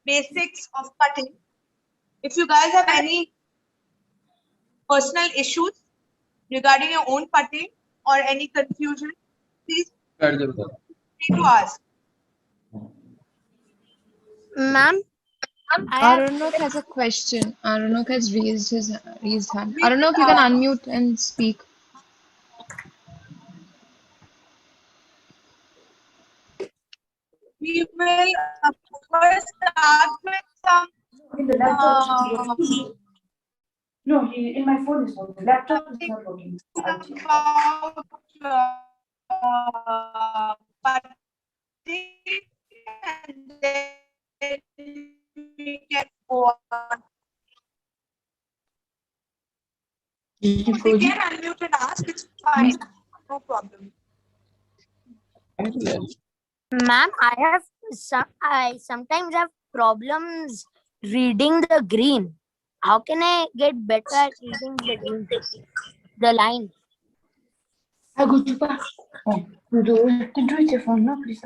basics of putting. If you guys have any personal issues regarding your own putting or any confusion, please feel free to ask. Ma'am, Arunok has a question. Arunok has raised his hand. We Arunok, you can unmute and speak. we will first start with some In the laptop is not working. No, in my phone is working. Laptop is not working. about putting, and then we can go on. You can unmute and ask, it's fine, no problem. ma'am, I sometimes have problems reading the green. How can I get better at reading the green? The line. I go to back. Oh, you do it your phone, no, please.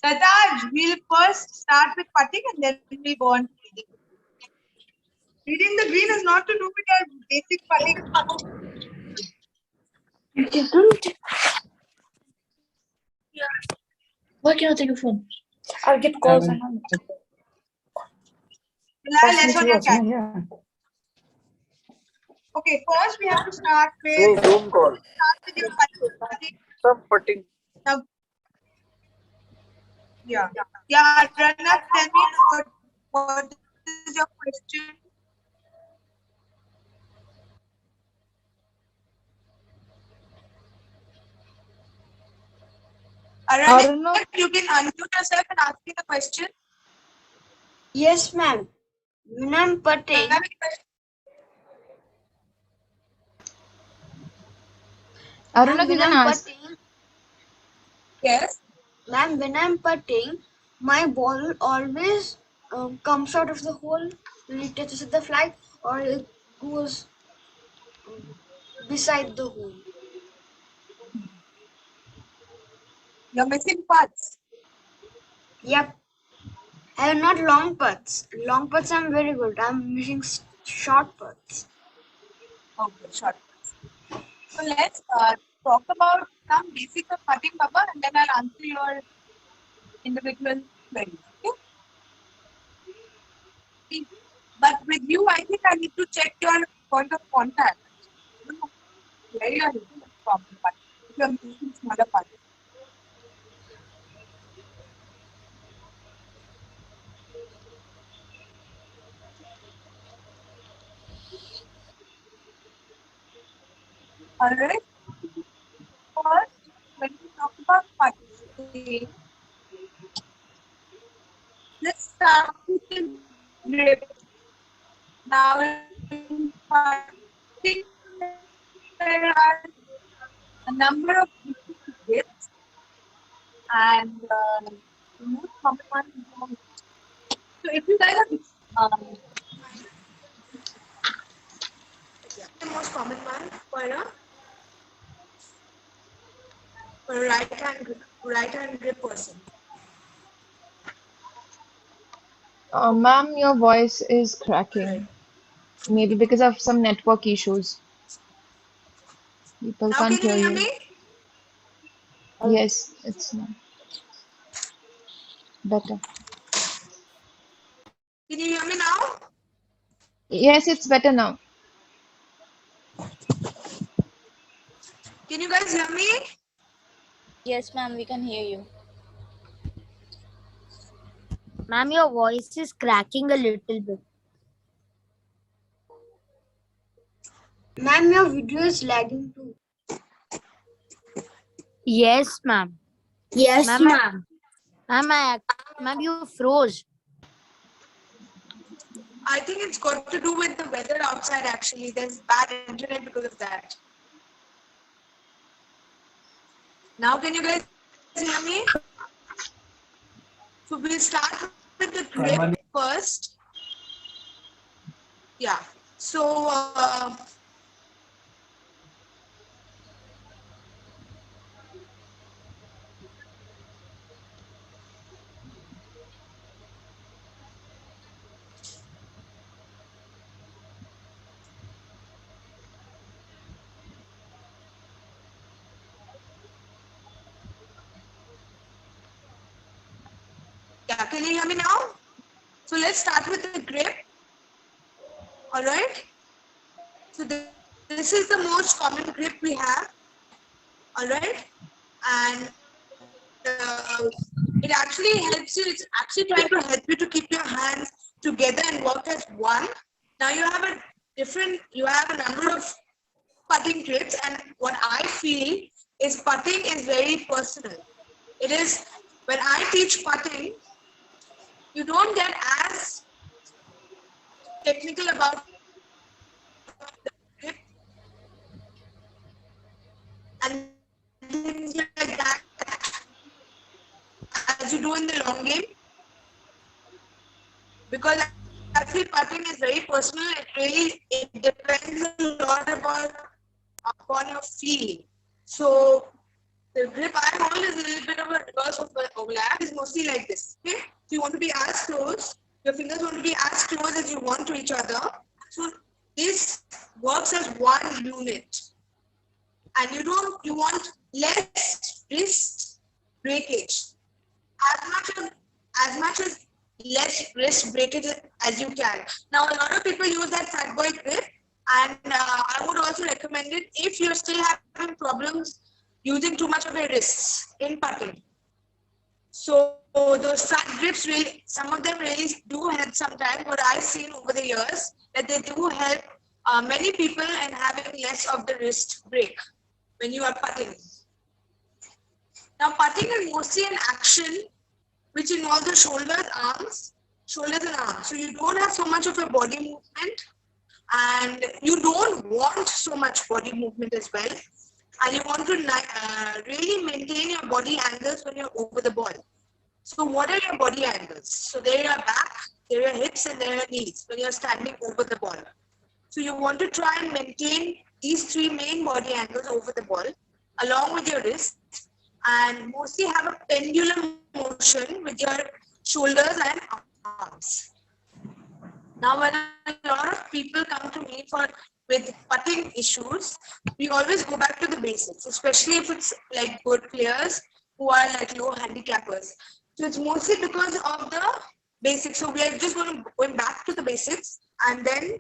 Tataj, we'll first start with putting and then we go on to reading. Reading the green is not to do with your basic putting. You can do it. Why can't I take your phone? I'll get calls and Let's on your cat. Yeah. Okay, first we have to start with Zoom call. start with your putting. Some putting. Now, yeah, Rana, tell me what is your question? Arana, you can unmute yourself and ask me the question. Yes, ma'am. When I'm putting, Arunok, you can ask. Yes. Ma'am, when I'm putting, my ball always comes out of the hole when it touches the flag, or it goes beside the hole. You're missing parts. Yep. I have not long putts. Long putts I'm very good. I'm missing short putts. Okay, short. So let's talk about some basics of putting, Baba, and then I'll answer your individual queries. Okay? But with you, I think I need to check your point of contact. Where you are hitting the problem part. If you are missing smaller parts. Alright. First, when we talk about putting, let's start with the grip. Now, in putting, there are a number of different grips, and the most common one is so if you guys are the most common one for a right hand grip person. Ma'am, your voice is cracking. Maybe because of some network issues. People Now can't can you hear hear you. me? Yes, it's not better. Can you hear me now? Yes, it's better now. Can you guys hear me? Yes, ma'am, we can hear you. Ma'am, your voice is cracking a little bit. Ma'am, your video is lagging too. Yes, ma'am. Yes, Ma'am. Ma'am, you froze. I think it's got to do with the weather outside actually. There's bad internet because of that. Now can you guys hear me? So we'll start with the grip first. Yeah. So Yeah, can you hear me now? So let's start with the grip. All right. So this is the most common grip we have. All right. And it actually helps you. It's actually trying to help you to keep your hands together and work as one. Now you have a number of putting grips, and what I feel is putting is very personal. It is, when I teach putting, you don't get as technical about the grip and things like that as you do in the long game, because I feel putting is very personal. It depends a lot upon your feeling. So the grip I hold is a little bit of a reverse of overlap. It's mostly like this. Okay, so you want to be as close. Your fingers want to be as close as you want to each other. So this works as one unit, and you want less wrist breakage, as much as less wrist breakage as you can. Now a lot of people use that fat boy grip, and I would also recommend it if you're still having problems using too much of your wrists in putting. So those fat grips, really, some of them really do help sometimes. What I've seen over the years, that they do help many people in having less of the wrist break when you are putting. Now putting is mostly an action which involves the shoulders and arms. So you don't have so much of a body movement, and you don't want so much body movement as well. And you want to really maintain your body angles when you're over the ball. So what are your body angles? So there are your back, there are your hips, and there are your knees when you're standing over the ball. So you want to try and maintain these three main body angles over the ball along with your wrists, and mostly have a pendulum motion with your shoulders and arms. Now when a lot of people come to me with putting issues, we always go back to the basics, especially if it's like good players who are like low handicappers. So it's mostly because of the basics. So we are just going back to the basics, and then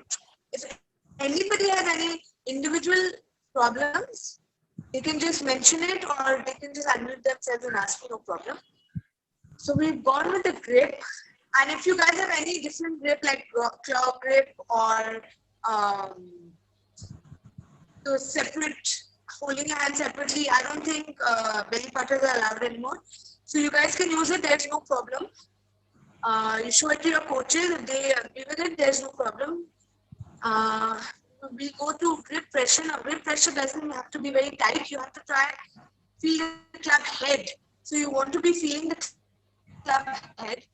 if anybody has any individual problems, they can just mention it, or they can just unmute themselves and ask me, no problem. So we've gone with the grip, and if you guys have any different grip like claw grip or those separate, holding your hand separately, I don't think belly putters are allowed anymore. So you guys can use it, there's no problem. You show it to your coaches, if they agree with it, there's no problem. We go to grip pressure. Now, grip pressure doesn't have to be very tight. You have to try and feel the club head. So you want to be feeling the club head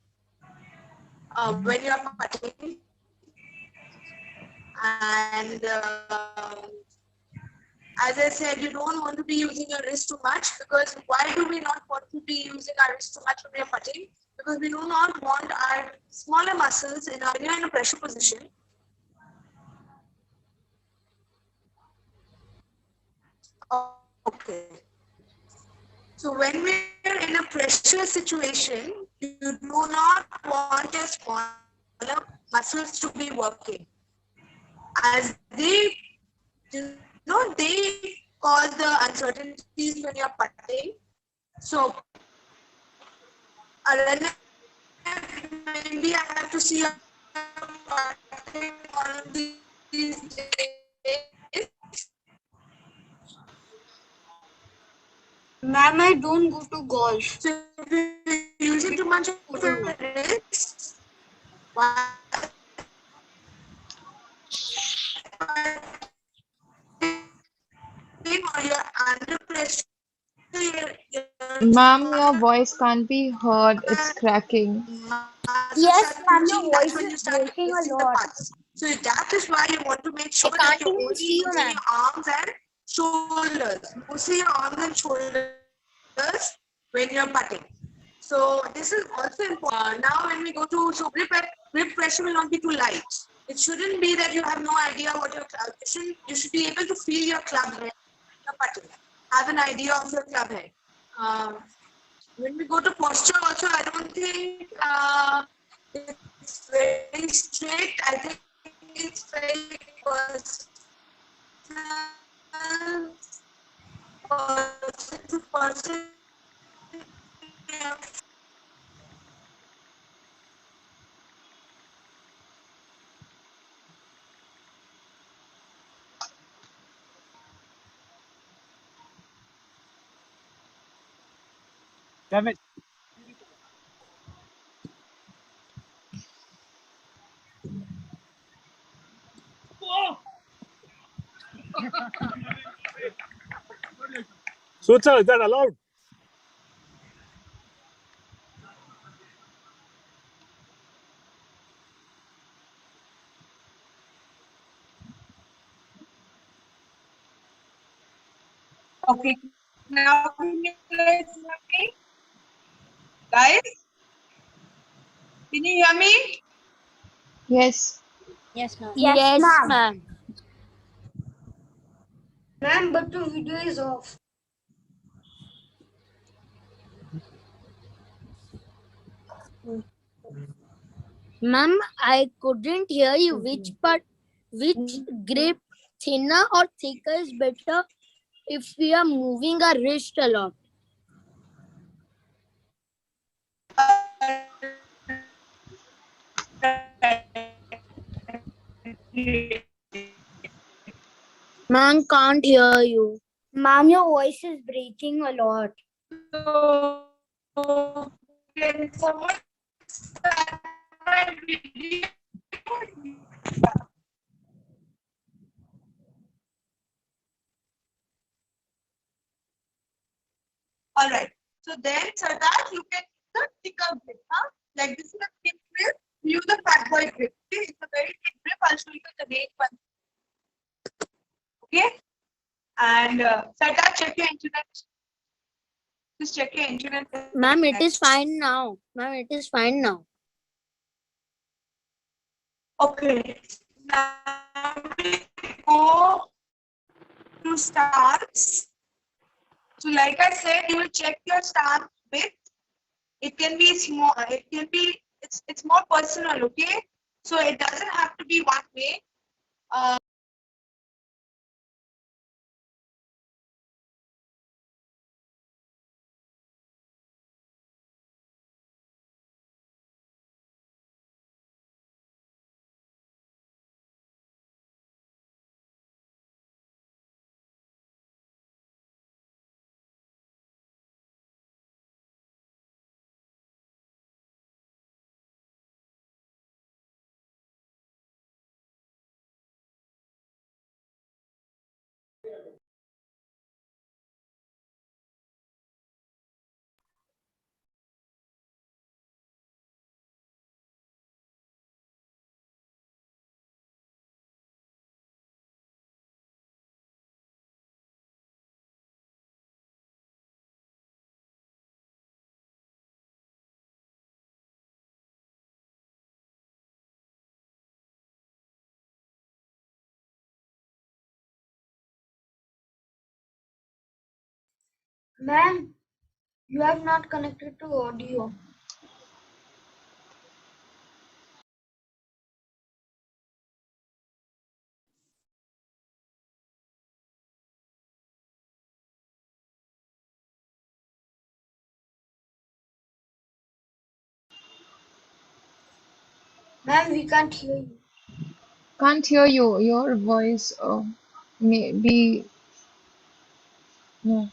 when you are putting. And as I said, you don't want to be using your wrist too much, because why do we not want to be using our wrist too much when we are putting? Because we do not want our smaller muscles when you're in a pressure position. Okay. So when we're in a pressure situation, you do not want your smaller muscles to be working, as they cause the uncertainties when you're putting. So maybe I have to see your putting one of these days. Ma'am, I don't go to golf. So if you're using too much of your wrist, why? Or you're under pressure. Ma'am, your voice can't be heard. It's cracking. Yes, ma'am, your voice is breaking a lot. So that is why you want to make sure I that can't you're even only see you, using ma'am. your arms and shoulders. Mostly your arms and shoulders when you're putting. So this is also important. Now when we go to, so grip pressure will not be too light. It shouldn't be that you have no idea what your club, you should be able to feel your club head when you're putting. Have an idea of your club head. When we go to posture also, I don't think it's very strict. I think it's very personal, person to person. Sutra, is that allowed? Okay, now can you guys hear me? Guys, can you hear me? Yes. Yes, ma'am. Yes, ma'am. Ma'am, but the video is off. Ma'am, I couldn't hear you. Which grip, thinner or thicker, is better if we are moving our wrist a lot? Ma'am, can't hear you. Ma'am, your voice is breaking a lot. So, can someone start my video? All right. So then, Sardar, you can use the thicker grip, huh? Like this is a thin grip. Use the fat boy grip. Okay, it's a very thin grip. I'll show you the range one. Okay. And Sardar, check your internet. Just check your internet. Ma'am, it is fine now. Ma'am, it is fine now. Okay. Now we go to stance. So, like I said, you will check your stance width. It can be small. It can be. It's more personal. Okay. So it doesn't have to be one way. Ma'am, you have not connected to audio. Ma'am, we can't hear you. Can't hear you. Your voice maybe no.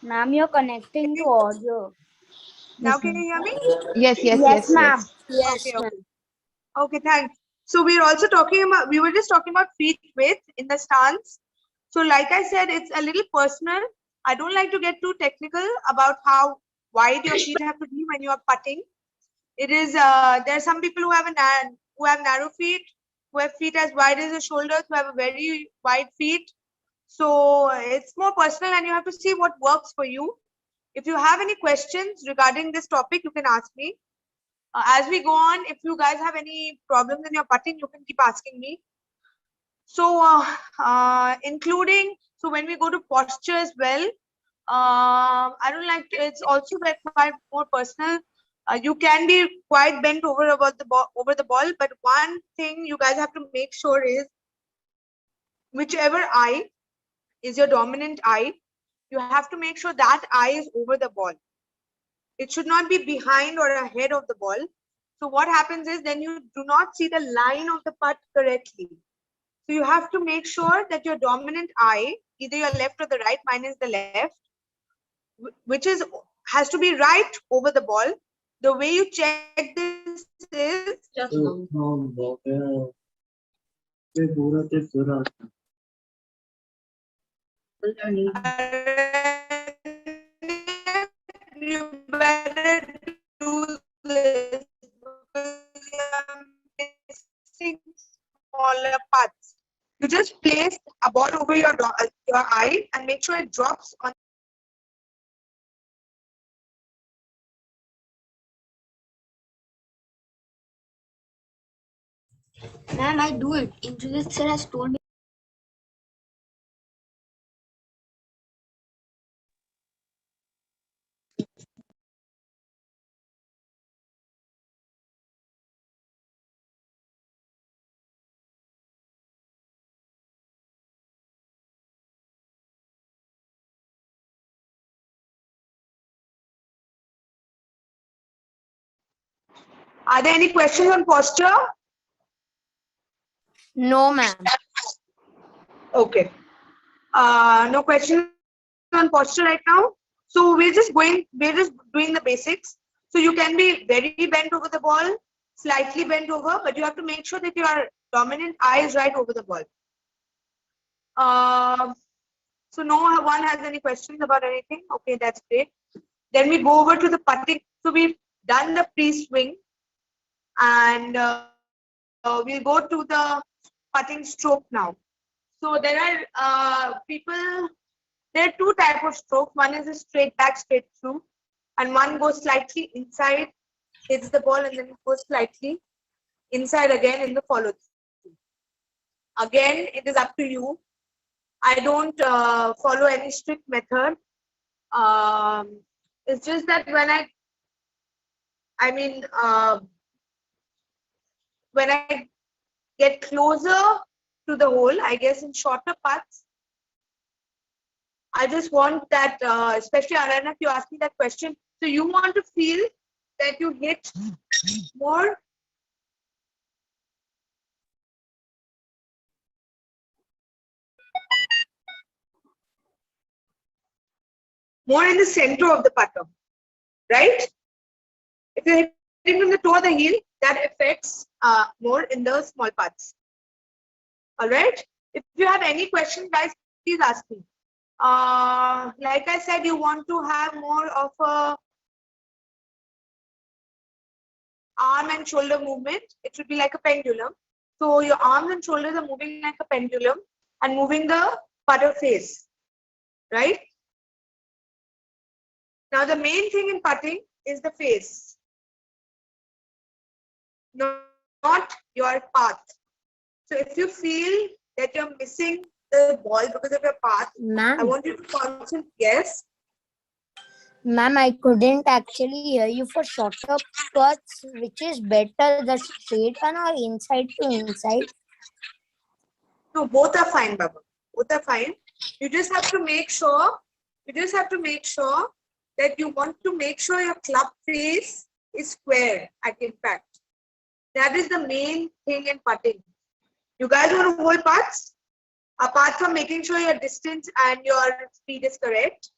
Ma'am, you're connecting to audio. Now Yes, can ma'am. you hear me? Yes, yes, Yes, yes, ma'am. yes. Yes, Okay. ma'am. Okay, thanks. So we're also talking about, we were just talking about feet width in the stance. So like I said, it's a little personal. I don't like to get too technical about how wide your feet have to be when you are putting. It is, there are some people who have narrow feet, who have feet as wide as your shoulders, who have a very wide feet. So it's more personal and you have to see what works for you. If you have any questions regarding this topic, you can ask me. As we go on, if you guys have any problems in your putting, you can keep asking me. So, So when we go to posture as well, I don't like to, it's also quite more personal. You can be quite bent over about the ball, but one thing you guys have to make sure is whichever eye is your dominant eye, you have to make sure that eye is over the ball. It should not be behind or ahead of the ball. So what happens is then you do not see the line of the putt correctly. So you have to make sure that your dominant eye, either your left or the right, mine is the left, which has to be right over the ball. The way you check this is you better do this because you're missing smaller parts. You just place a ball over your eye and make sure it drops on. Ma'am, I do it. Introduce sir has told me. Are there any questions on posture? No, ma'am. Okay. No questions on posture right now. So we're just doing the basics. So you can be very bent over the ball, slightly bent over, but you have to make sure that your dominant eye is right over the ball. So no one has any questions about anything. Okay, that's great. Then we go over to the putting. So we've done the pre-swing, and we'll go to the putting stroke now. So there are there are two types of strokes. One is a straight back, straight through, and one goes slightly inside, hits the ball, and then it goes slightly inside again in the follow through. Again, it is up to you. I don't follow any strict method. It's just that when I get closer to the hole, I guess in shorter putts, I just want that, especially Arana, if you ask me that question, so you want to feel that you hit more in the center of the putter, right? If you're hitting from the toe of the heel, that affects more in the small putts. All right. If you have any questions, guys, please ask me. Like I said, you want to have more of a arm and shoulder movement. It should be like a pendulum. So your arms and shoulders are moving like a pendulum and moving the putter face, right? Now the main thing in putting is the face, not your path. So if you feel that you're missing the ball because of your path, Ma'am. I want you to concentrate. Yes. Ma'am, I couldn't actually hear you. For shorter putts, which is better, the straight one or inside to inside? No, both are fine, Baba. Both are fine. You just have to make sure. That you want to make sure your club face is square at impact. That is the main thing in putting. You guys want to hold putts? Apart from making sure your distance and your speed is correct,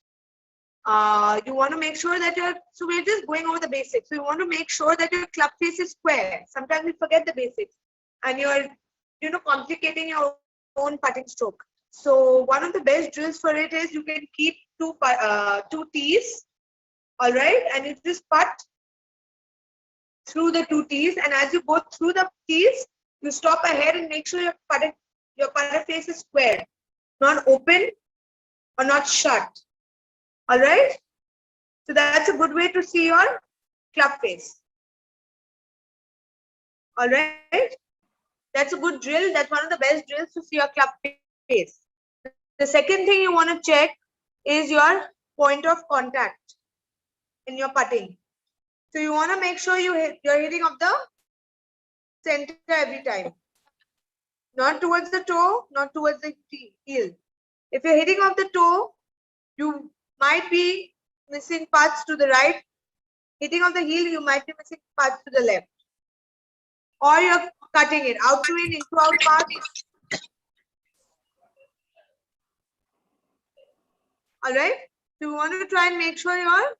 you want to make sure that so we're just going over the basics. So you want to make sure that your club face is square. Sometimes we forget the basics and you're, complicating your own putting stroke. So one of the best drills for it is you can keep two tees, all right, and you just putt through the two tees, and as you go through the tees, you stop ahead and make sure your putter face is square, not open or not shut. All right, so that's a good way to see your club face. All right, that's a good drill. That's one of the best drills to see your club face. The second thing you want to check is your point of contact in your putting. So you want to make sure you're hitting of the center every time. Not towards the toe, not towards the heel. If you're hitting off the toe, you might be missing putts to the right. Hitting off the heel, you might be missing putts to the left. Or you're cutting it out to in, into out path. Alright? So you want to try and make sure your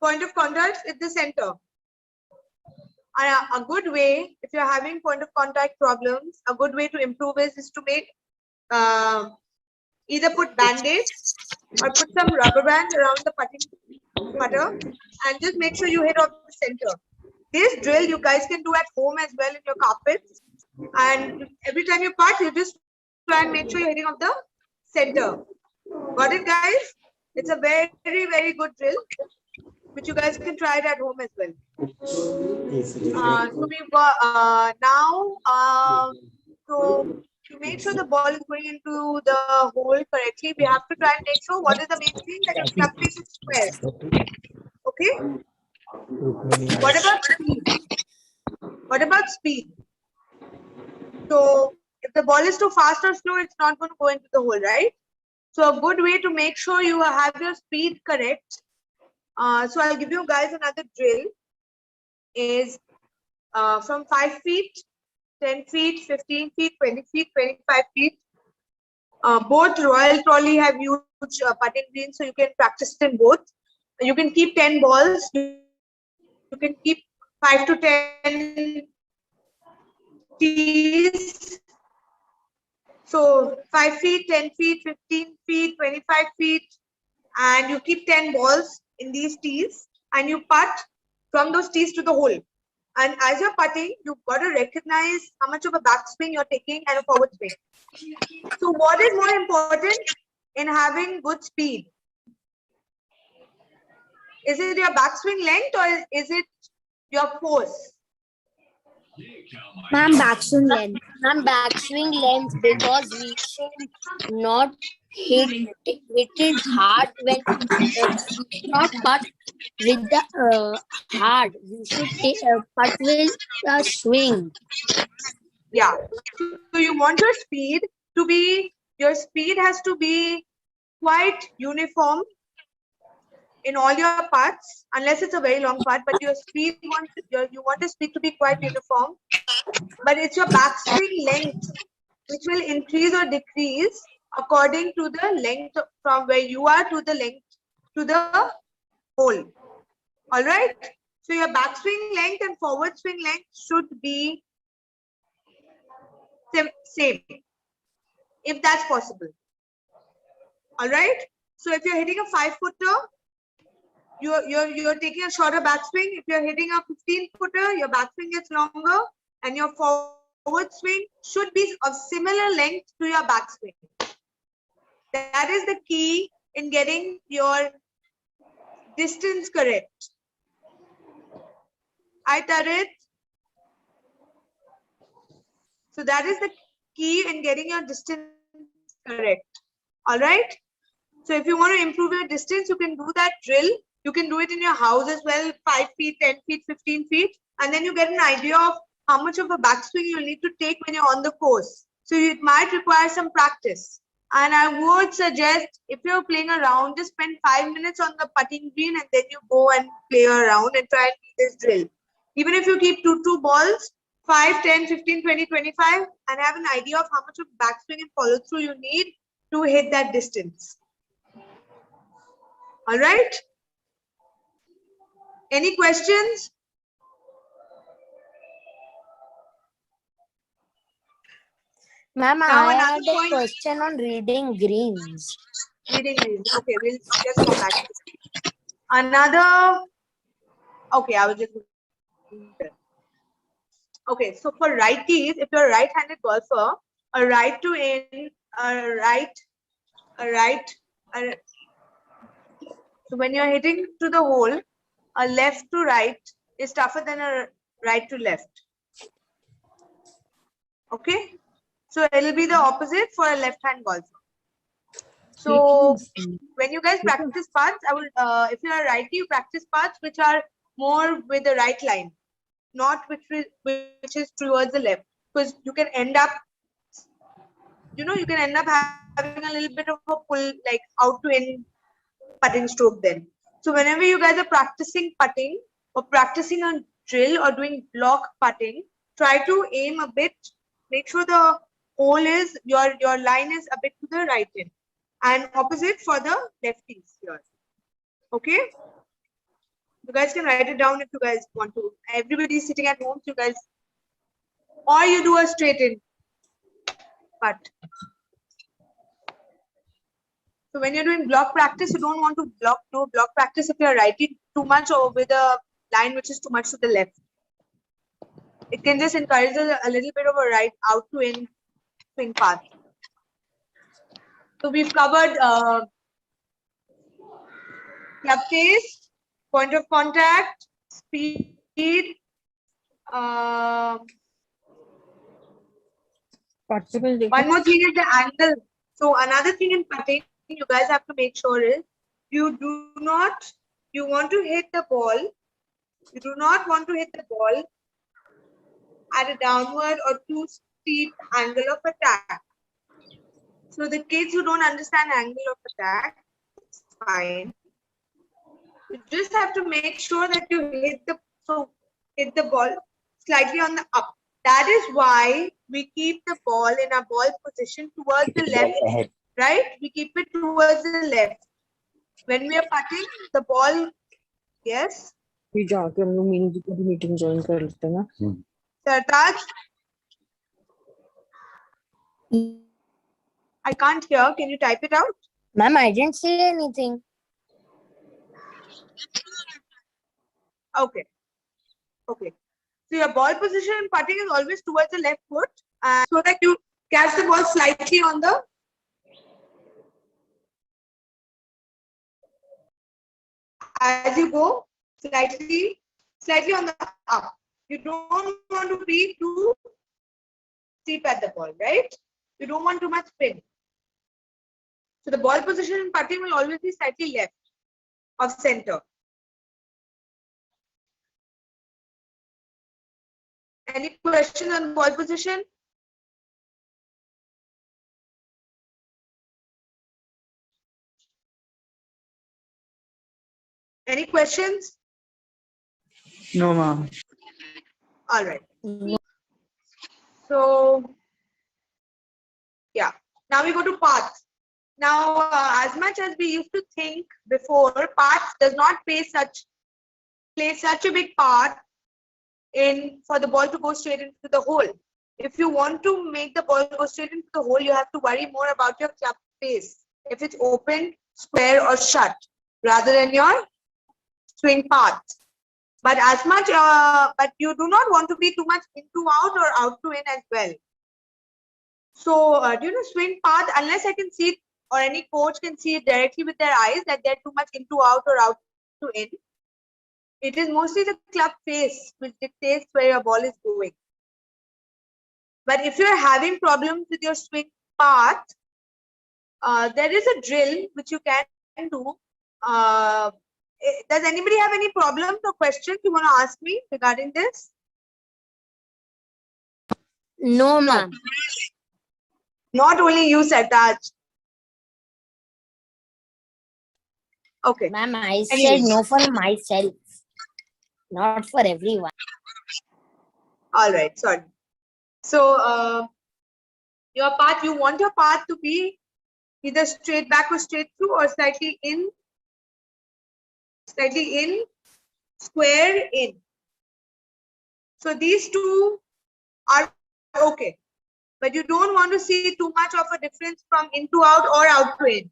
point of contact is the center. And a good way, if you're having point of contact problems, a good way to improve is to make either put band-aid or put some rubber band around the putter and just make sure you hit off the center. This drill you guys can do at home as well in your carpets. And every time you putt, you just try and make sure you're hitting off the center. Got it, guys? It's a very, very good drill, which you guys can try it at home as well. So we've got so to make sure the ball is going into the hole correctly, we have to try and make sure what is the main thing, that your club face is square. Okay. What about speed? What about speed? So if the ball is too fast or slow, it's not going to go into the hole, right? So a good way to make sure you have your speed correct. So I'll give you guys another drill. Is from 5 feet, 10 feet, 15 feet, 20 feet, 25 feet. Both Royal Trolley have huge putting greens, so you can practice it in both. You can keep 10 balls. You can keep 5 to 10 tees. So 5 feet, 10 feet, 15 feet, 25 feet, and you keep 10 balls in these tees, and you putt from those tees to the hole. And as you're putting, you've got to recognize how much of a backswing you're taking and a forward swing. So what is more important in having good speed? Is it your backswing length or is it your force? Ma'am, backswing length. Ma'am, backswing length, because we should not hit it hard when not putt with the hard. We should putt with a swing. Yeah. So you want your speed to be, your speed has to be quite uniform in all your putts, unless it's a very long putt, but your speed, you want the speed to be quite uniform. But it's your backswing length which will increase or decrease according to the length from where you are to the length to the hole. All right. So your backswing length and forward swing length should be same, if that's possible. All right. So if you're hitting a 5-footer, you're taking a shorter backswing. If you're hitting a 15-footer, your backswing gets longer, and your forward swing should be of similar length to your backswing. That is the key in getting your distance correct. Hi, Tarit. So that is the key in getting your distance correct. All right. So if you want to improve your distance, you can do that drill. You can do it in your house as well, 5 feet, 10 feet, 15 feet. And then you get an idea of how much of a backswing you need to take when you're on the course. So it might require some practice. And I would suggest, if you're playing around, just spend 5 minutes on the putting green and then you go and play around and try and do this drill. Even if you keep two balls, 5, 10, 15, 20, 25, and have an idea of how much of backswing and follow through you need to hit that distance. All right. Any questions? Ma'am, Now I another had a point. question on reading greens. Reading greens. Okay, we'll just come back. Another. Okay, I was just. Okay, so for righties, if you're a right-handed golfer, a right to in, so when you're hitting to the hole, a left to right is tougher than a right to left. Okay, So it'll be the opposite for a left-hand golfer. So when you guys practice paths, I will, if you are righty, you practice paths which are more with the right line, not which is towards the left, because you can end up, you can end up having a little bit of a pull, like out to in putting stroke then. So whenever you guys are practicing putting or practicing a drill or doing block putting, try to aim a bit, make sure the hole is, your line is a bit to the right end, and opposite for the lefties here. Okay? You guys can write it down if you guys want to. Everybody is sitting at home, so you guys, or you do a straight in putt. So when you're doing block practice, you don't want to do block practice if you're righty too much or with a line which is too much to the left. It can just encourage a little bit of a right out to in swing path. So we've covered club face, point of contact, speed, one more thing is the angle. So another thing in putting you guys have to make sure is you want to hit the ball. You do not want to hit the ball at a downward or too steep angle of attack. So the kids who don't understand angle of attack, it's fine. You just have to make sure that you hit the ball slightly on the up. That is why we keep the ball in a ball position towards the left, right? We keep it towards the left. When we are putting the ball, yes. Meeting join कर लेते हैं ना. Sartaj, I can't hear. Can you type it out? Ma'am, I didn't say anything. Okay. Okay. So your ball position in putting is always towards the left foot, so that you catch the ball slightly on the as you go, slightly on the up. You don't want to be too steep at the ball, right? You don't want too much spin. So the ball position in putting will always be slightly left of center. Any questions on ball position? Any questions? No, ma'am. All right. So, yeah. Now we go to paths. Now, as much as we used to think before, paths does not play such a big part in for the ball to go straight into the hole. If you want to make the ball go straight into the hole, you have to worry more about your club face, if it's open, square, or shut, rather than your swing path. But but you do not want to be too much into out or out to in as well. So, swing path, unless I can see it, or any coach can see it directly with their eyes that they're too much into out or out to in, it is mostly the club face which dictates where your ball is going. But if you're having problems with your swing path, there is a drill which you can do. Does anybody have any problems or questions you want to ask me regarding this? No, ma'am. Not only you, Sartaj. Okay. Ma'am, I said Anyways. no for myself, not for everyone. All right, sorry. So, your path, you want your path to be either straight back or straight through, or slightly in, square in. So these two are okay, but you don't want to see too much of a difference from in to out or out to in.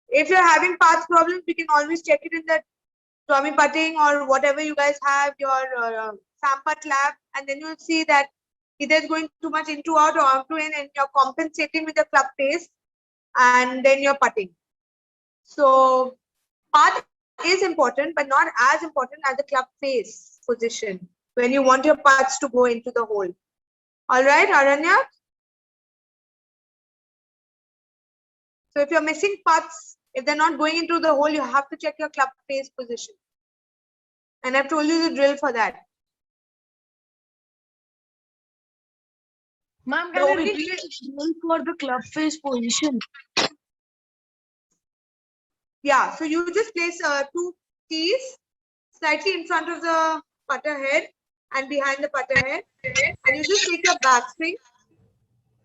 If you're having path problems, we can always check it in the Tommy putting or whatever you guys have, your Sampat lab, and then you'll see that either it's going too much into out or out to in, and you're compensating with the club face, and then you're putting. So path is important, but not as important as the club face position when you want your putts to go into the hole. All right, Aranya? So if you're missing putts, if they're not going into the hole, you have to check your club face position. And I've told you the drill for that. Ma'am, The can I only repeat the drill for the club face position? Yeah, so you just place 2 tees slightly in front of the putter head and behind the putter head, and you just take your backswing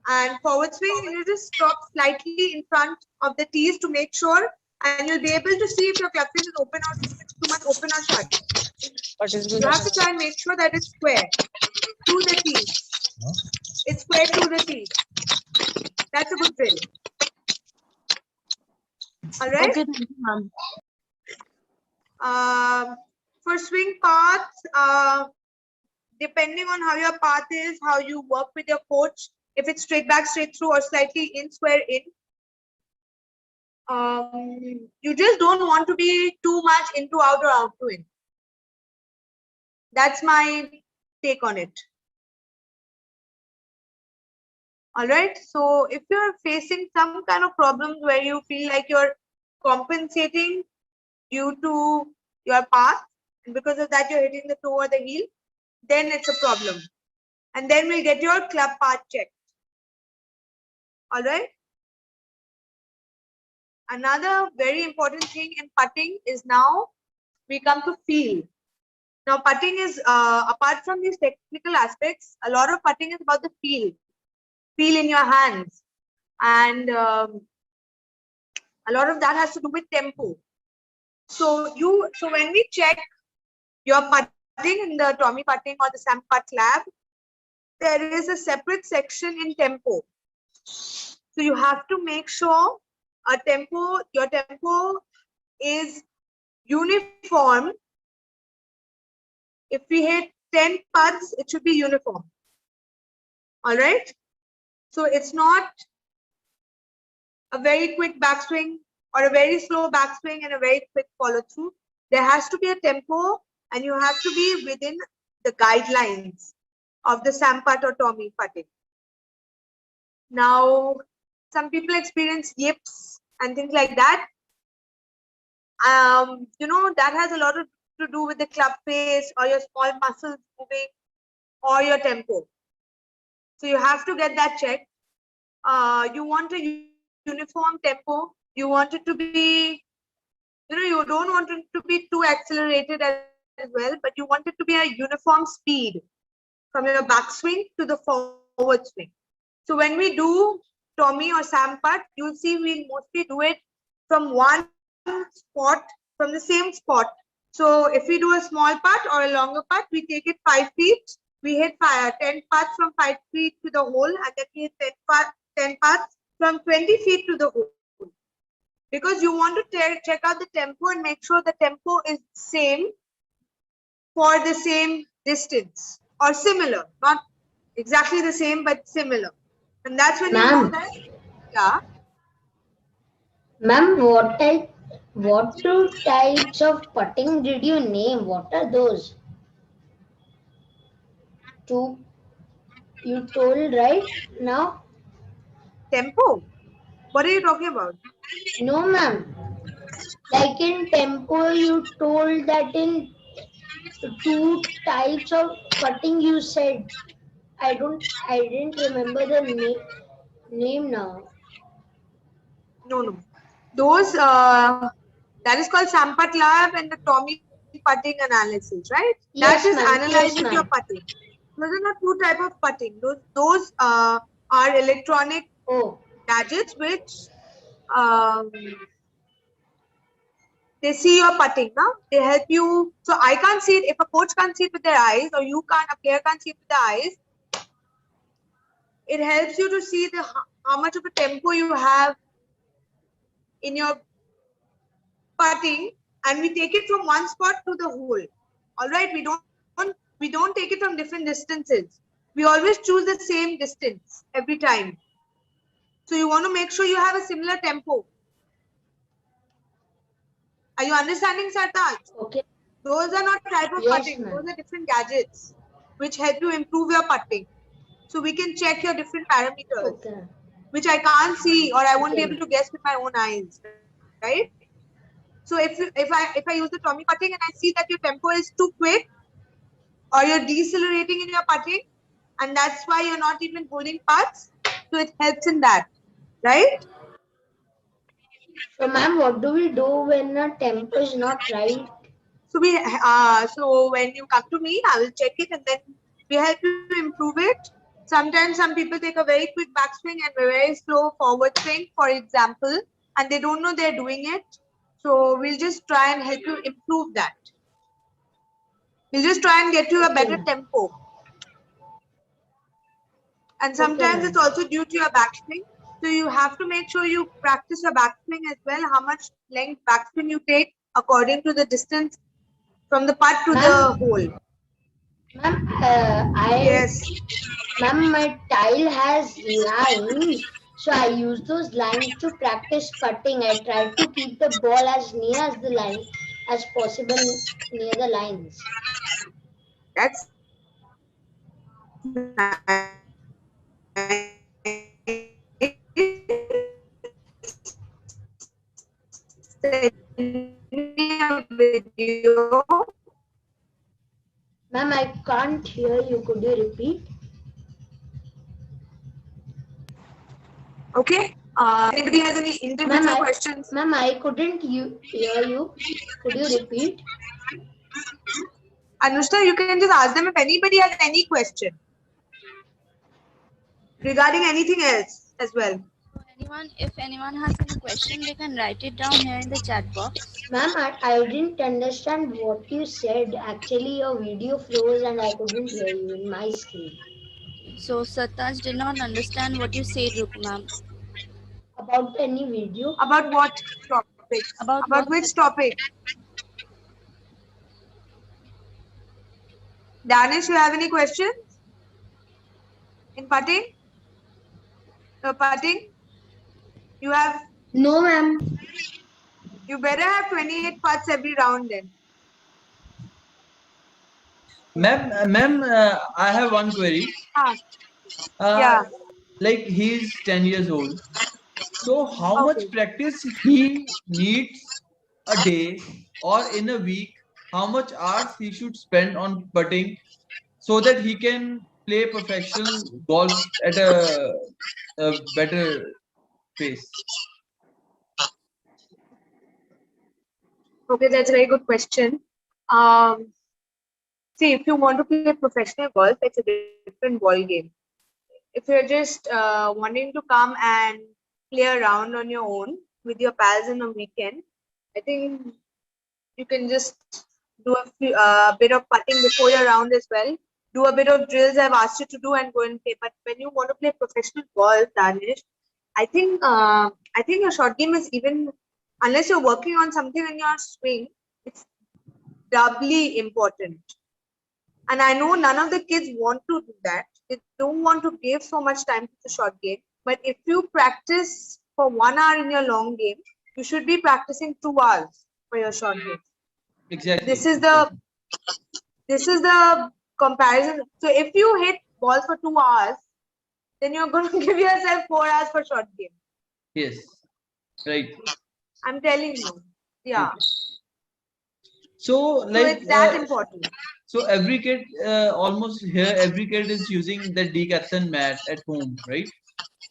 and forward swing, and you just stop slightly in front of the tees to make sure, and you'll be able to see if your club face is open or if it's too much open or shut. What is You have to try and make sure that it's square through the tees. It's square through the tees. That's a good drill. All right. Okay, thank you, ma'am. For swing paths, depending on how your path is, how you work with your coach, if it's straight back, straight through, or slightly in, square in, you just don't want to be too much into out or out to in. That's my take on it. All right. So if you're facing some kind of problems where you feel like you're compensating due to your path, and because of that you're hitting the toe or the heel, then it's a problem. And then we'll get your club path checked. All right. Another very important thing in putting is now we come to feel. Now putting is, apart from these technical aspects, a lot of putting is about the feel in your hands. And a lot of that has to do with tempo. So when we check your putting in the Tommy putting or the Sam Putt lab, there is a separate section in tempo. So you have to make sure your tempo is uniform. If we hit 10 putts, it should be uniform. All right. So it's not a very quick backswing or a very slow backswing and a very quick follow through. There has to be a tempo, and you have to be within the guidelines of the Sam Putt or Tommy putting. Now, some people experience yips and things like that. That has a lot to do with the club face or your small muscles moving or your tempo. So you have to get that checked. You want a uniform tempo. You want it to be, you don't want it to be too accelerated as well, but you want it to be a uniform speed from your backswing to the forward swing. So when we do Tommy or Sam Putt, you'll see we mostly do it from one spot, from the same spot. So if we do a small putt or a longer putt, we take it 5 feet. We hit 10 putts from 5 feet to the hole, and then we hit 10 putts from 20 feet to the hole. Because you want to check out the tempo and make sure the tempo is same for the same distance or similar, not exactly the same, but similar. And that's when you know that. Yeah. Ma'am, what two types of putting did you name? What are those? Two you told right now? Tempo? What are you talking about? No, ma'am. Like in tempo, you told that in 2 types of putting you said. I didn't remember the name now. No. Those, that is called Sam Putt lab and the Tommy putting analysis, right? Yes, that is ma'am. analyzing Yes, your ma'am. putting. Those are not 2 types of putting. Those are electronic gadgets which they see your putting now. They help you. So I can't see it. If a coach can't see it with their eyes, or a player can't see it with their eyes, it helps you to see how much of a tempo you have in your putting, and we take it from one spot to the hole. All right, we don't take it from different distances. We always choose the same distance every time. So you want to make sure you have a similar tempo. Are you understanding, Sartaj? Okay. Those are not type of putting. Those are different gadgets which help you improve your putting. So we can check your different parameters. Okay. which I can't see or I won't be Okay. able to guess with my own eyes, right? So if I use the Tommy putting and I see that your tempo is too quick or you're decelerating in your putting, and that's why you're not even holding putts, so it helps in that, right? So, ma'am, what do we do when the tempo is not right? So when you come to me, I will check it and then we help you improve it. Sometimes some people take a very quick backswing and a very slow forward swing, for example, and they don't know they're doing it. So we'll just try and help you improve that. We'll just try and get you a better Okay. tempo. And Okay, sometimes ma'am. it's also due to your backswing. So you have to make sure you practice your backswing as well, how much length backswing you take according to the distance from the putt to the Ma'am, hole. ma'am, Yes. ma'am, my tile has lines, so I use those lines to practice putting. I try to keep the ball as near as the line as possible near the lines. That's send me a video. Ma'am, I can't hear you. Could you repeat? Okay. Anybody has any individual questions? Ma'am, I couldn't hear you. Could you repeat? Anushka, you can just ask them if anybody has any question regarding anything else as well. If anyone has any question, they can write it down here in the chat box. Ma'am, I didn't understand what you said. Actually, your video froze and I couldn't hear you in my screen. So Sataj did not understand what you said, Ruku ma'am. About any video? About what topic? About which topic? Danish, you have any questions? In putting? Putting? You have? No, ma'am. You better have 28 putts every round then. Ma'am, I have one query. Yeah. Like he's 10 years old. So how much practice he needs a day or in a week? How much hours he should spend on putting so that he can play professional golf at a better pace? Okay, that's a very good question. See, if you want to play professional golf, it's a different ball game. If you're just wanting to come and play around on your own with your pals on a weekend, I think you can just do a bit of putting before your round as well. Do a bit of drills I've asked you to do and go and play. But when you want to play professional golf, Danish, I think your short game is even, unless you're working on something in your swing, it's doubly important. And I know none of the kids want to do that. They don't want to give so much time to the short game. But if you practice for 1 hour in your long game, you should be practicing 2 hours for your short game. Exactly. This is the comparison. So if you hit balls for 2 hours, then you're going to give yourself 4 hours for short game. Yes. Right. I'm telling you. Yeah. Okay. So it's that important. So every kid, almost here, every kid is using the decathlon mat at home, right?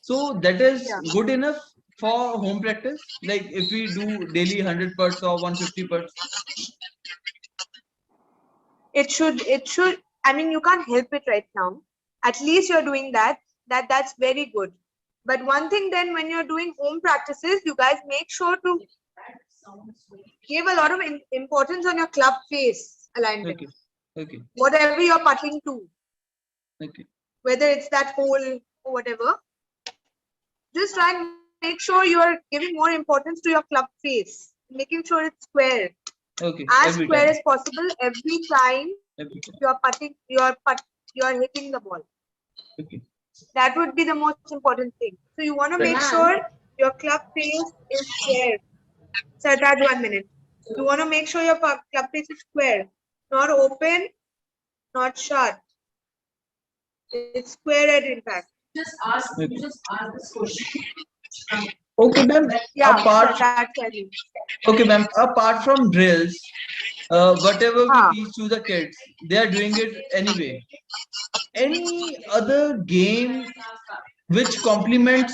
So that is good enough for home practice. Like if we do daily 100 putts or 150 putts. It should. I mean, you can't help it right now. At least you're doing that. That's very good. But one thing then, when you're doing home practices, you guys make sure to give a lot of importance on your club face alignment. Okay. Okay. Whatever you're putting to. Okay. Whether it's that hole or whatever, just try and make sure you're giving more importance to your club face, making sure it's square. Okay. As square as possible every time you're putting, you're hitting the ball. Okay. That would be the most important thing. So you want to make sure your club face is square. Sir, that 1 minute. You want to make sure your club face is square, not open, not shut. It's square at impact. Just ask. You just ask this question. Okay, ma'am. Yeah, Apart, that's very. okay, ma'am. Apart from drills, whatever we Huh. teach to the kids, they are doing it anyway. Any other game which complements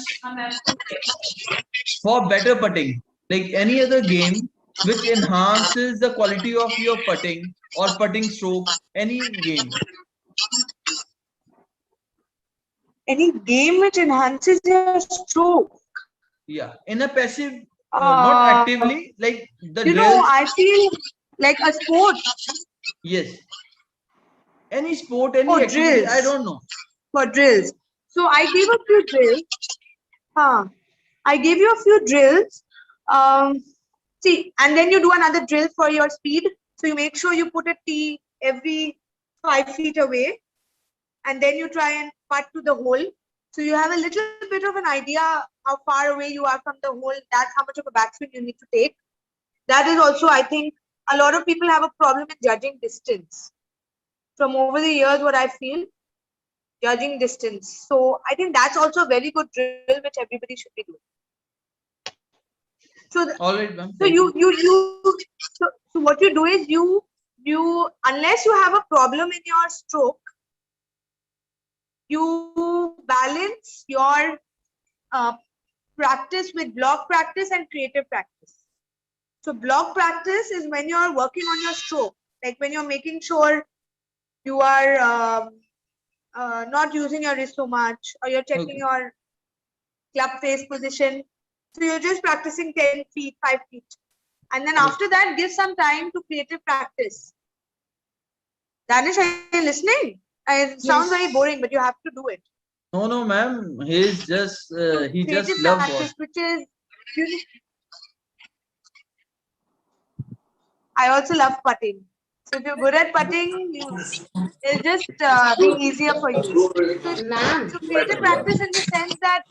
for better putting, like any other game which enhances the quality of your putting or putting stroke, any game? Any game which enhances your stroke. Yeah, in a passive, not Uh, actively, like the you know, drills. I feel like a sport Yes, any sport, any for activity, I drills. don't know. For drills. So I gave a few drills. Huh. I gave you a few drills. See, and then you do another drill for your speed. So you make sure you put a tee every 5 feet away, and then you try and putt to the hole. So you have a little bit of an idea how far away you are from the hole. That's how much of a backswing you need to take. That is also, I think, a lot of people have a problem with judging distance. From over the years, what I feel, judging distance. So I think that's also a very good drill which everybody should be doing. So, All right, ma'am. so what you do is you unless you have a problem in your stroke, you balance your practice with block practice and creative practice. So block practice is when you are working on your stroke, like when you're making sure you are not using your wrist so much, or you're checking your club face position. So you're just practicing 10 feet, 5 feet. And then after that, give some time to creative practice. Danish, are you listening? It sounds very boring, but you have to do it. No, ma'am. He's just he just Creative love practice, ball. which is I also love putting. So if you're good at putting, it'll just be easier for you. So creative practice in the sense that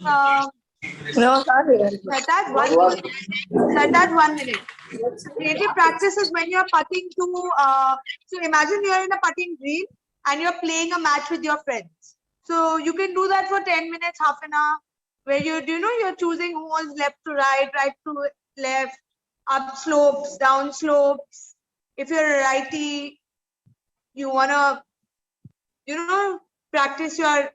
Sartaj, 1 minute. Creative practice is when you're putting to so imagine you're in a putting green and you're playing a match with your friends. So you can do that for 10 minutes, half an hour, where you're choosing holes left to right, right to left, up slopes, down slopes. If you're a righty, you wanna practice your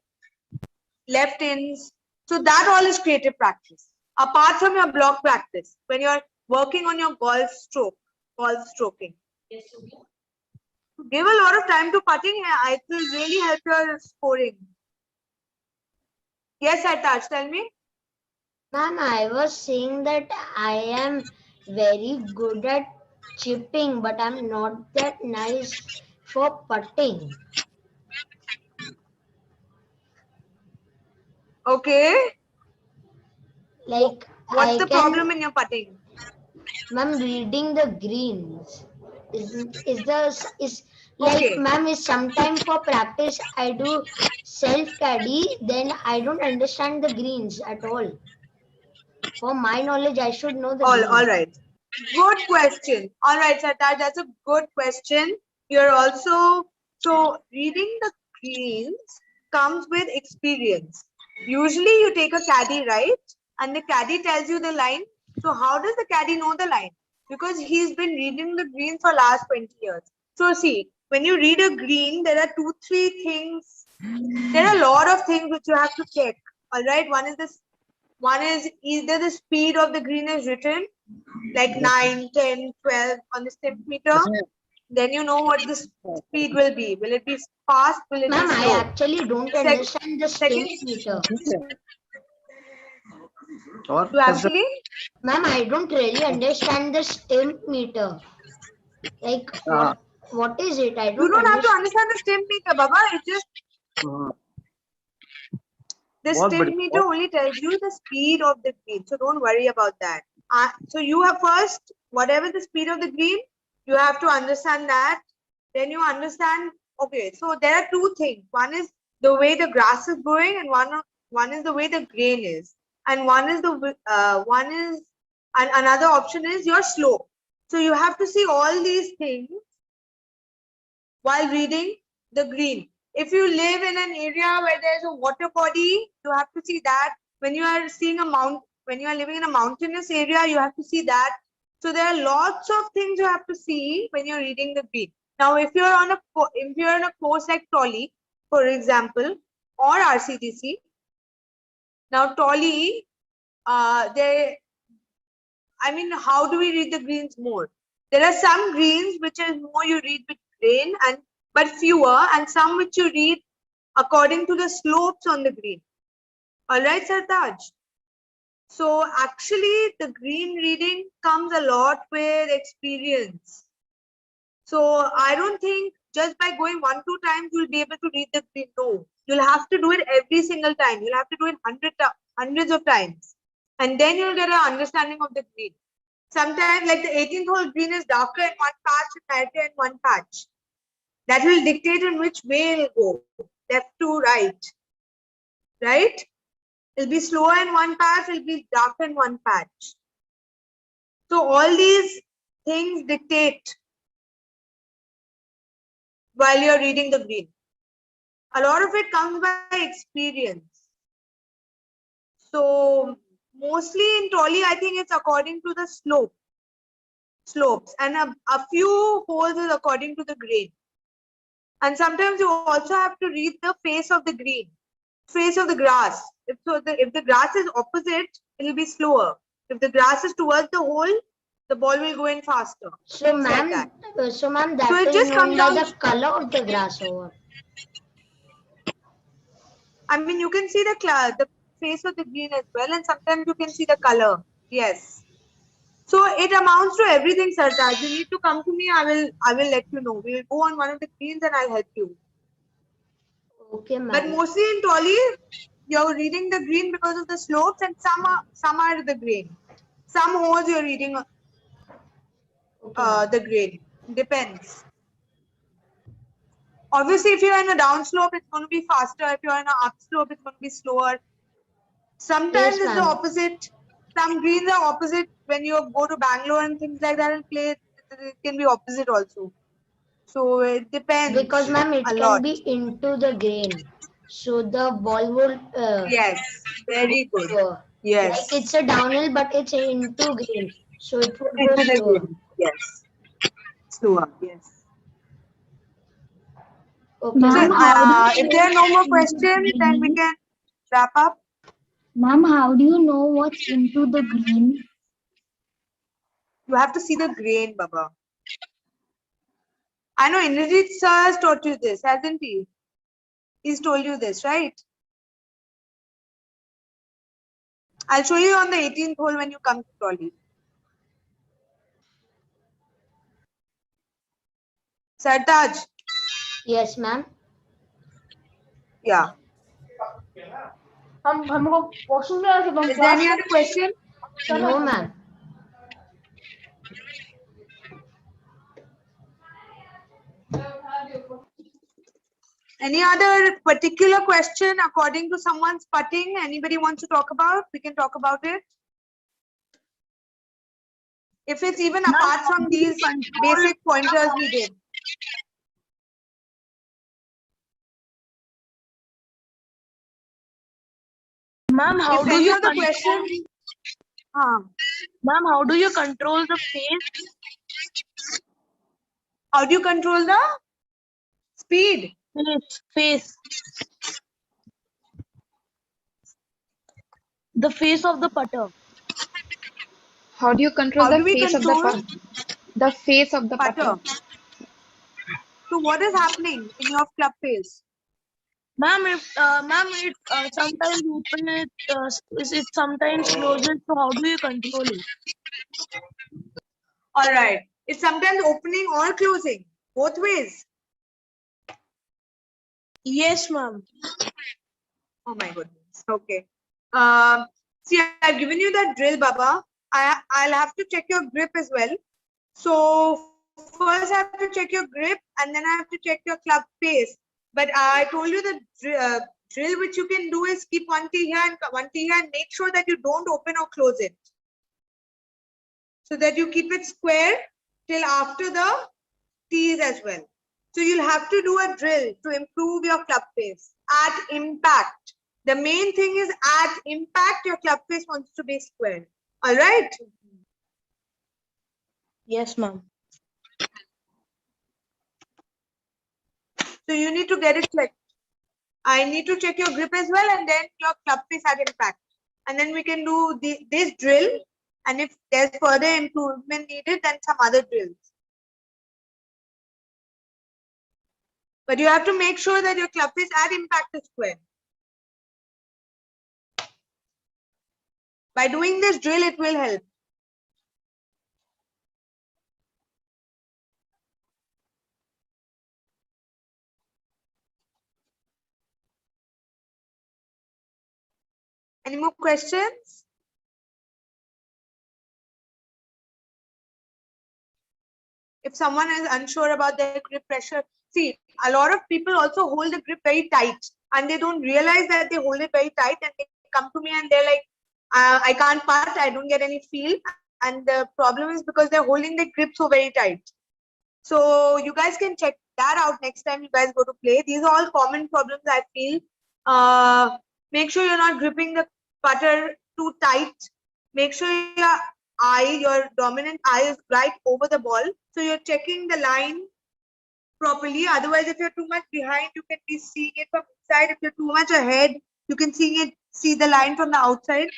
left ins. So that all is creative practice. Apart from your block practice, when you're working on your golf stroking. Give a lot of time to putting. It will really help your scoring. Yes, Sartaj, tell me. Ma'am, I was saying that I am very good at chipping, but I'm not that nice for putting. Okay. Like what's the problem in your putting? Ma'am, reading the greens is like, ma'am, is sometime for practice I do self caddy, then I don't understand the greens at all. For my knowledge, I should know the greens. All right. Good question. All right, Sartaj, that's a good question. You're also, so reading the greens comes with experience. Usually you take a caddy, right? And the caddy tells you the line. So how does the caddy know the line? Because he's been reading the green for last 20 years. So see, when you read a green, there are 2-3 things. There are a lot of things which you have to check. All right. One is either the speed of the green is written, like 9, 10, 12 on the stimpmeter. Then you know what the speed will be. Will it be fast? Will it be slow? Ma'am, I actually don't understand the stimpmeter. You actually? Ma'am, I don't really understand the stimpmeter. Like, what is it? I don't. You don't have to understand the stimpmeter, Baba. It's just the stimpmeter only tells you the speed of the green. So don't worry about that. So you have first, whatever the speed of the green, you have to understand that. Then you understand, okay, so there are 2 things. One is the way the grass is growing, and one is the way the grain is. And another option is your slope. So you have to see all these things while reading the green. If you live in an area where there's a water body, you have to see that. When you are seeing a mount, when you are living in a mountainous area, you have to see that. So there are lots of things you have to see when you're reading the green. Now, if you're on a course like TOLI, for example, or RCTC, now TOLI, how do we read the greens more? There are some greens which is more you read with grain but fewer, and some which you read according to the slopes on the green. All right, Sartaj. So actually the green reading comes a lot with experience. So I don't think just by going 1-2 times you'll be able to read the green. No, you'll have to do it every single time. You'll have to do it hundreds of times, and then you'll get an understanding of the green. Sometimes, like the 18th hole green is darker in one patch and lighter in one patch. That will dictate in which way it'll go, left to right. Right? It'll be slower in one patch, it'll be darker in one patch. So all these things dictate while you're reading the green. A lot of it comes by experience. So mostly in TOLI, I think it's according to the slopes, and a few holes is according to the grain. And sometimes you also have to read the face of the green, face of the grass. If the grass is opposite, it will be slower. If the grass is towards the hole, the ball will go in faster. So ma'am, that it is just known comes by down the color of the grass over. I mean, you can see the face of the green as well, and sometimes you can see the color. Yes. So it amounts to everything, Sartaj. You need to come to me. I will let you know. We will go on one of the greens and I'll help you. Okay, ma'am. But mostly in TOLI, you're reading the green because of the slopes, and some are the grain. Some holes you're reading the grain. Depends. Obviously, if you're in a downslope, it's going to be faster. If you're in an upslope, it's going to be slower. Sometimes Yes, it's the opposite. Some greens are opposite. When you go to Bangalore and things like that and play, it can be opposite also. So it depends. Because ma'am, it can be into the grain. So the ball will. Yes, very good. Yes. Like it's a downhill, but it's into grain. So it would go slower. Yes. Slower, yes. Okay. So, if there are no more questions, then we can wrap up. Ma'am, how do you know what's into the green? You have to see the grain, Baba. I know Indrajit sir has taught you this, hasn't he? He's told you this, right? I'll show you on the 18th hole when you come to TOLI. Sartaj. Yes, ma'am. Yeah. Is there any other question? No, ma'am. Any other particular question according to someone's putting? Anybody wants to talk about? We can talk about it. If it's even apart from these basic pointers we did. Ma'am, how do you control? Ma'am, how do you control the face? How do you control the speed? Face. The face of the putter. How do you control How the do we face control of the face of the putter? So what is happening in your club face? Ma'am, it sometimes open it, it sometimes closes. So how do you control it? All right. It's sometimes opening or closing, both ways. Yes, ma'am. Oh my goodness. Okay. See, I've given you that drill, Baba. I'll have to check your grip as well. So first I have to check your grip, and then I have to check your club face. But I told you the drill which you can do is keep one tee here and one tee here, and make sure that you don't open or close it. So that you keep it square till after the tees as well. So you'll have to do a drill to improve your club face at impact. The main thing is at impact, your club face wants to be square. All right? Yes, ma'am. So you need to get it checked. I need to check your grip as well, and then your club face at impact. And then we can do this drill. And if there's further improvement needed, then some other drills. But you have to make sure that your club face at impact is square. By doing this drill, it will help. Any more questions? If someone is unsure about their grip pressure, see, a lot of people also hold the grip very tight and they don't realize that they hold it very tight, and they come to me and they're like, I can't putt, I don't get any feel. And the problem is because they're holding the grip so very tight. So you guys can check that out next time you guys go to play. These are all common problems I feel. Make sure you're not gripping the putter too tight. Make sure your dominant eye is right over the ball. So you're checking the line properly. Otherwise, if you're too much behind, you can be seeing it from inside. If you're too much ahead, you can see the line from the outside.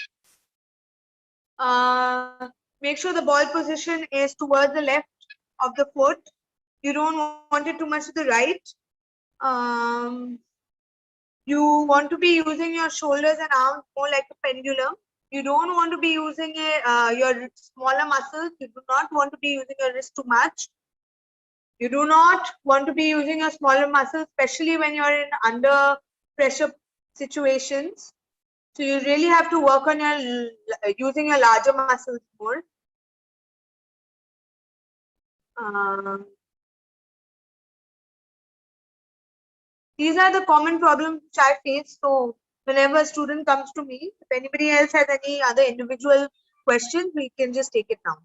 Make sure the ball position is towards the left of the foot. You don't want it too much to the right. You want to be using your shoulders and arms more like a pendulum. You don't want to be using your smaller muscles. You do not want to be using your wrist too much. You do not want to be using your smaller muscles, especially when you're in under pressure situations. So you really have to work on your using your larger muscles more. These are the common problems which I face. So whenever a student comes to me, if anybody else has any other individual questions, we can just take it now.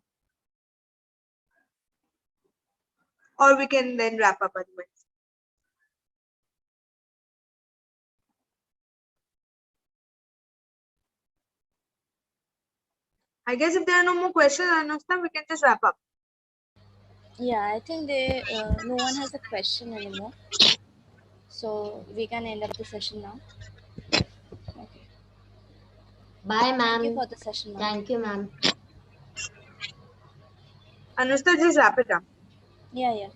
Or we can then wrap up otherwise. I guess if there are no more questions, Anushka, we can just wrap up. Yeah, I think no one has a question anymore. So we can end up the session now. Okay. Bye, ma'am. Thank you for the session, ma'am. Thank you, ma'am. Anushka, just wrap it up. Yeah.